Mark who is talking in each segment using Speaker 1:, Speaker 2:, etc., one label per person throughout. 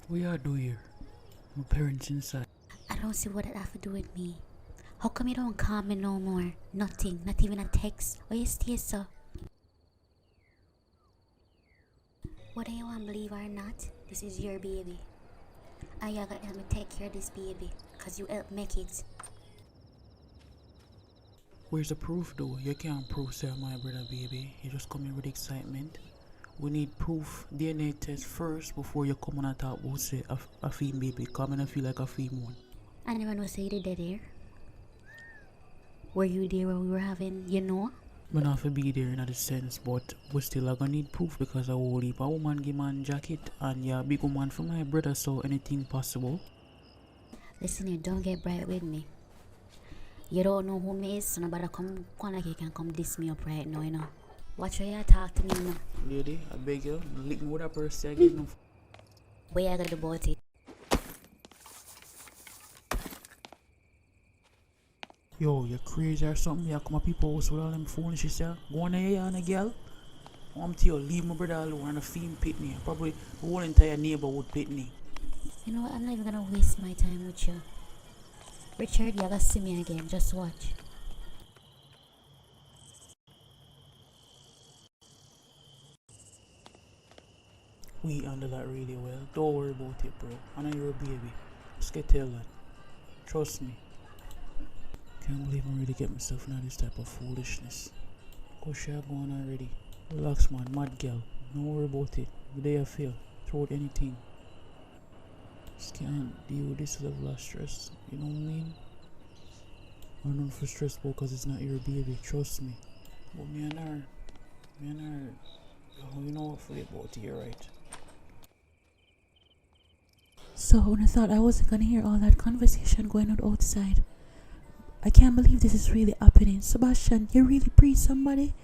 Speaker 1: What you do here? My parents inside.
Speaker 2: I don't see what that have to do with me. How come you don't call me no more? Nothing, not even a text. Or you stay so? Whether you want to believe or not, this is your baby. And you gotta help me take care of this baby. Cause you helped make it.
Speaker 1: Where's the proof though? You can't prove say I'm my brother baby. You just come here with excitement. We need proof. DNA test first before you come on and talk about say a female baby. Come and I feel like a female one.
Speaker 2: I never know say you did that there. Were you there when we were having, you know?
Speaker 1: We not to be there in that sense, but we still are gonna need proof because I will leave a woman give man jacket and you're a big woman for my brother, so anything possible.
Speaker 2: Listen here, don't get bright with me. You don't know who me is, so nobody come like you can come diss me up right now, you know. Watch how you talk to me now.
Speaker 1: Lady, I beg you, lick me with a person again.
Speaker 2: What you gotta do about it?
Speaker 1: Yo, you crazy or something? You come at people house with all them phone shit, yeah? Go on here and a girl. I'm tell you, leave my brother alone and a fiend pitney. Probably the whole entire neighborhood pitney.
Speaker 2: You know what, I'm not even gonna waste my time with you. Richard, you gotta see me again, just watch.
Speaker 1: We handle that really well. Don't worry about it, bro. I know you're a baby. Just get tell that. Trust me. Can't believe I really get myself into this type of foolishness. Go share going already. Relax, man. Mad girl. Don't worry about it. The day I feel. Throw out anything. Just can't deal with this level of stress. You know what I mean? I'm not for stress because it's not your baby. Trust me. But me and her. Oh, you know what for about it, you're right.
Speaker 3: So when I thought I wasn't gonna hear all that conversation going on outside, I can't believe this is really happening. Sebastian, you really breed somebody?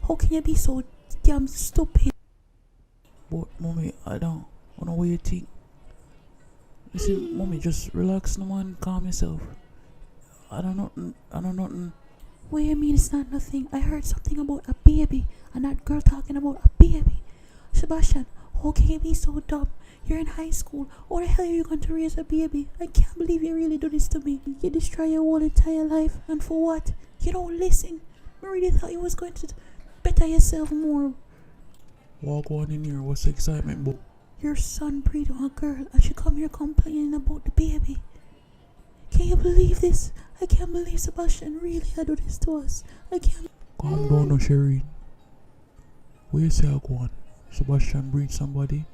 Speaker 3: How can you be so damn stupid?
Speaker 1: But mommy, I don't know what you think. Listen, mommy, just relax, no man, calm yourself. I don't know nothing.
Speaker 3: What do you mean it's not nothing? I heard something about a baby and that girl talking about a baby. Sebastian, how can you be so dumb? You're in high school. How the hell are you going to raise a baby? I can't believe you really do this to me. You destroy your whole entire life. And for what? You don't listen. I really thought you was going to better yourself more.
Speaker 1: Walk on in here, what's the excitement, but
Speaker 3: Your son breed on a girl and she come here complaining about the baby. Can you believe this? I can't believe Sebastian really had do this to us. I can't.
Speaker 1: calm down now, Sherry. Where you say I go on? Sebastian breed somebody?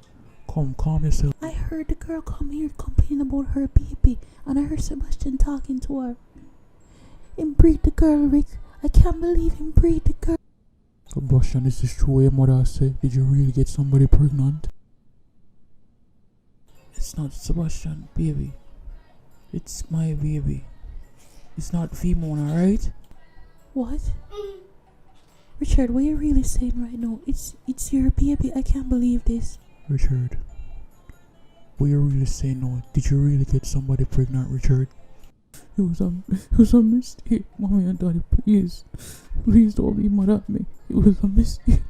Speaker 1: Come, calm yourself.
Speaker 3: I heard the girl come here complaining about her baby, and I heard Sebastian talking to her. Him breed the girl, Rick. I can't believe him breed the girl.
Speaker 1: Sebastian, this is true what your mother said. Did you really get somebody pregnant? It's not Sebastian, baby. It's my baby. It's not Fimona, alright?
Speaker 3: What? Richard, what are you really saying right now? It's your baby. I can't believe this.
Speaker 1: Richard, what you really saying now? Did you really get somebody pregnant, Richard? It was a mistake, mommy and daddy. Please don't be mad at me. It was a mistake.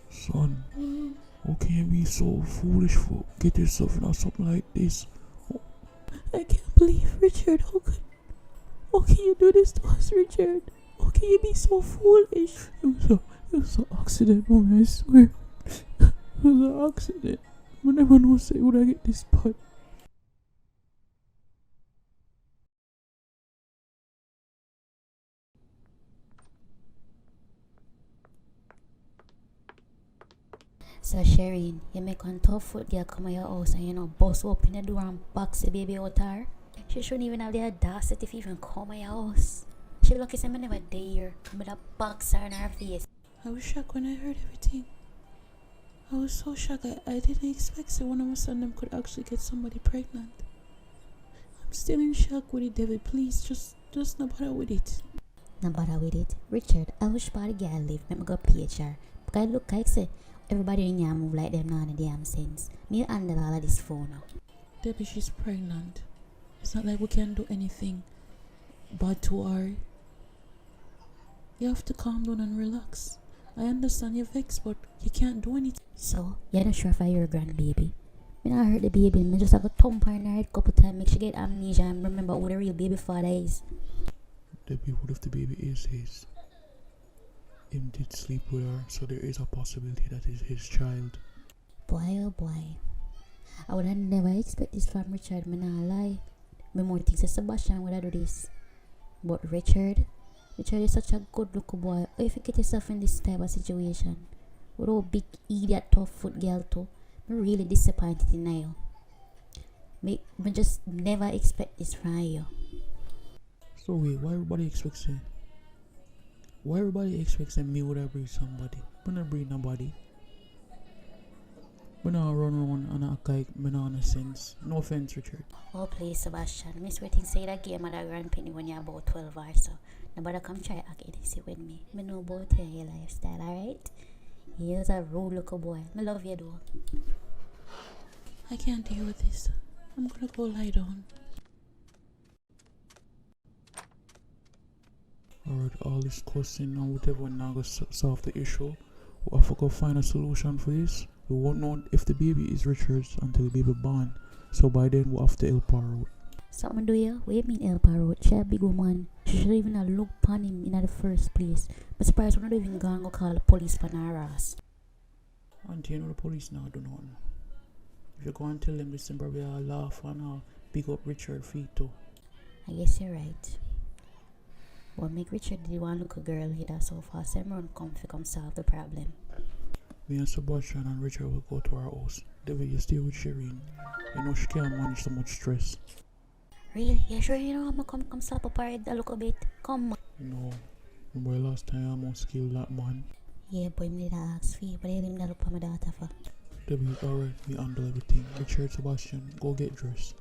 Speaker 1: Son, how can you be so foolish for get yourself into something like this?
Speaker 3: I can't believe Richard. How can you do this to us, Richard? How can you be so foolish?
Speaker 1: It was an accident, mommy, I swear. It was an accident. I never know say would I get this part.
Speaker 2: So Shereen, you make one tough foot girl come at your house and you know bust open the door and box the baby out her. She shouldn't even have the audacity to even come at your house. She lucky say me never dare with a boxer in her face.
Speaker 3: I was shocked when I heard everything. I was so shocked. I didn't expect that one of my son them could actually get somebody pregnant. I'm still in shock with it, David. Please, just not bother with it.
Speaker 2: No bother with it. Richard, I wish body girl live, make me go PH her. Because it look like say everybody in here move like them now in the damn sense. Me handle all of this phone now.
Speaker 3: Debbie, she's pregnant. It's not like we can do anything bad to her. You have to calm down and relax. I understand you're vexed, but you can't do anything.
Speaker 2: So, you're not sure if you're your grandbaby? Me not hurt the baby, me just have a thump her in her head couple times, make she get amnesia and remember who the real baby father is.
Speaker 1: Debbie, what if the baby is his? Him did sleep with her, so there is a possibility that is his child.
Speaker 2: Boy, oh boy. I would have never expect this from Richard, me not lie. Me more thinks that Sebastian would have do this. But Richard is such a good looking boy. How if you get yourself in this type of situation? With all big idiot tough foot girl too. I'm really disappointed in you. Me just never expect this from you.
Speaker 1: So wait, why everybody expects it? Why everybody expects that me would have breed somebody? Me not breed nobody. Me not run around and act like me not in a sense. No offense, Richard.
Speaker 2: Oh please, Sebastian. Miss Waiting say that game at a grandpenny when you're about 12 or so. Nobody come try act innocent with me. Me know about your lifestyle, alright? You're a rude little boy. Me love you though.
Speaker 3: I can't deal with this. I'm gonna go lie down.
Speaker 1: Alright, all this cussing and whatever now go solve the issue. We have to go find a solution for this. We won't know if the baby is Richard's until the baby born. So by then we'll have to help her out.
Speaker 2: Something do you? What you mean help her out? She a big woman. She should even have looked upon him in the first place. But surprised we're not even going to call the police for her ass.
Speaker 1: Auntie, you know the police now do nothing. If you go and tell them this, then probably I'll laugh and I'll pick up Richard feet too.
Speaker 2: I guess you're right. But make Richard the one look a girl here so fast. Everyone come to come solve the problem.
Speaker 1: Me and Sebastian and Richard will go to our house. David, you stay with Shireen. You know she can't manage so much stress.
Speaker 2: Really? You sure you know I'm gonna come slap up her head a little bit? Come.
Speaker 1: No. Remember last time I almost killed that man?
Speaker 2: Yeah, boy, me did ask for you, but I didn't look for my daughter for.
Speaker 1: David, alright, we handle everything. Richard, Sebastian, go get dressed.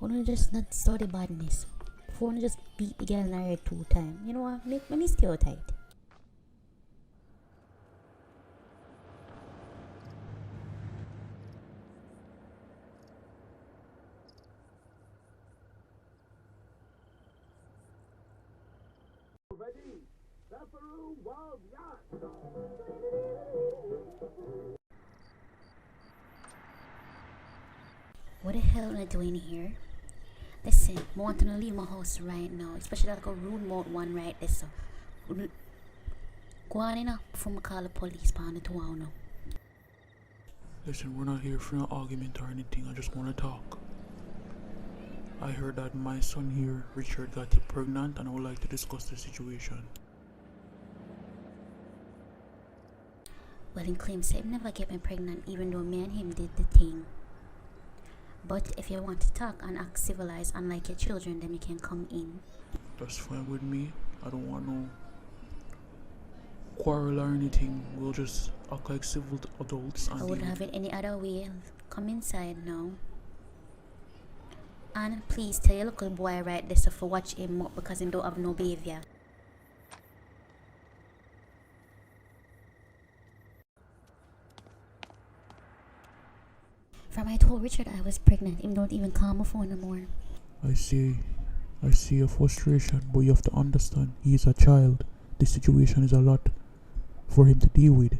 Speaker 2: Wanna just not study badness. Wanna just beat the girl in her head 2 times. You know what? Make me stay tight. What the hell am I doing here? Listen, I want to leave my house right now, especially like a rude mouth one right there. So, go on in before I call the police on the 2 hour now.
Speaker 1: Listen, we're not here for no argument or anything. I just want to talk. I heard that my son here, Richard, got you pregnant, and I would like to discuss the situation.
Speaker 2: Well, he claims he never get me pregnant, even though me and him did the thing. But if you want to talk and act civilized unlike your children, then you can come in.
Speaker 1: That's fine with me. I don't want no quarrel or anything. We'll just act like civil adults.
Speaker 2: I wouldn't have it any other way. Come inside now. And please tell your little boy right there so for watch him up because he don't have no behavior. From I told Richard I was pregnant, him don't even call my phone no more.
Speaker 1: I see your frustration, but you have to understand, he is a child. The situation is a lot for him to deal with.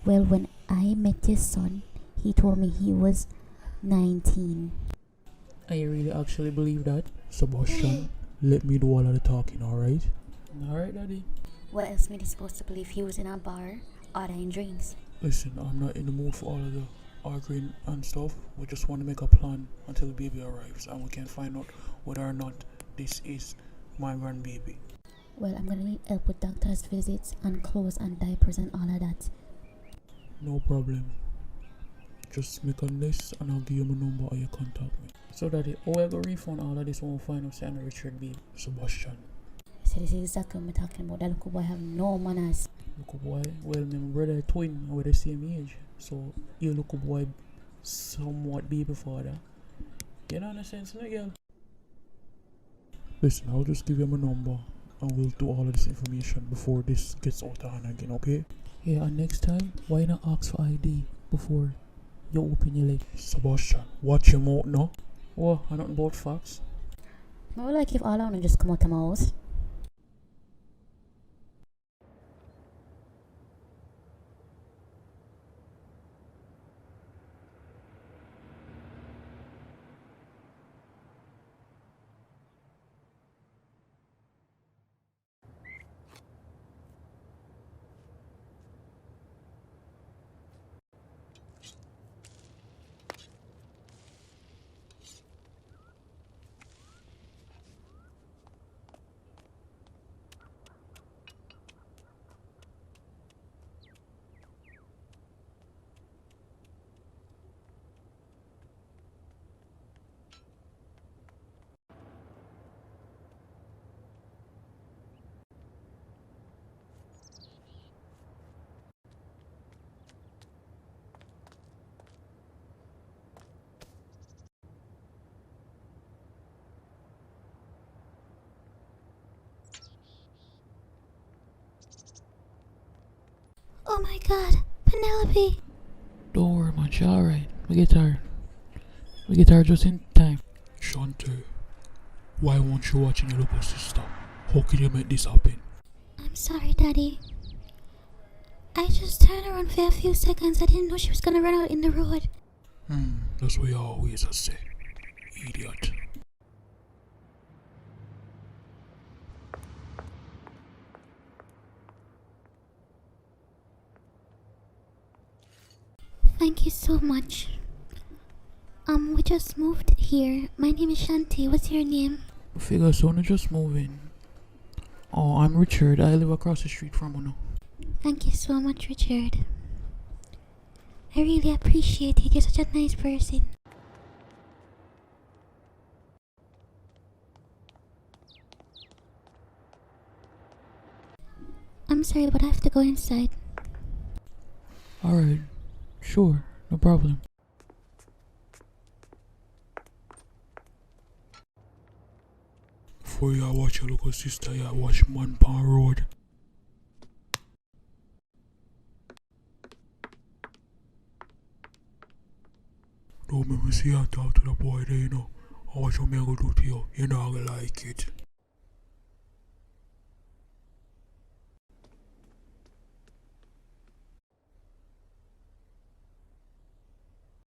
Speaker 2: Well, when I met his son, he told me he was 19.
Speaker 1: I really actually believe that? Sebastian, let me do all of the talking, alright? Alright, Daddy.
Speaker 2: What else made he supposed to believe he was in a bar ordering drinks?
Speaker 1: Listen, I'm not in the mood for all of the arguing and stuff. We just want to make a plan until the baby arrives and we can find out whether or not this is my grandbaby.
Speaker 2: Well, I'm gonna need help with doctor's visits and clothes and diapers and all of that.
Speaker 1: No problem. Just make a list and I'll give you my number or you contact me. So Daddy, how I go refund all of this when we find out saying Richard baby? Sebastian.
Speaker 2: So this is exactly what I'm talking about. That little boy have no manners.
Speaker 1: Little boy, well, my brother twin, we're the same age. So, you little boy, somewhat baby father. You know, in a sense, no, girl? Listen, I'll just give you my number and we'll do all of this information before this gets out of hand again, okay? Yeah, and next time, why not ask for ID before you open your leg? Sebastian, watch your mouth now. What? I not about facts.
Speaker 2: I would like if all I want to just come out of my house. Oh my god, Penelope!
Speaker 1: Don't worry, man. She alright. We get her. We get her just in time. Shante, why won't you watching your little sister? How can you make this happen?
Speaker 2: I'm sorry, Daddy. I just turned around for a few seconds. I didn't know she was gonna run out in the road.
Speaker 1: That's what you always say. Idiot.
Speaker 2: Thank you so much. We just moved here. My name is Shanti. What's your name?
Speaker 1: Figure so no just moving. Oh, I'm Richard. I live across the street from you now.
Speaker 2: Thank you so much, Richard. I really appreciate it. You're such a nice person. I'm sorry, but I have to go inside.
Speaker 1: Alright. Sure. No problem. Before you watch your local sister, you watch Man Pan Road. Don't make me see you talk to the boy there, you know. I watch what me go do to you. You're not gonna like it.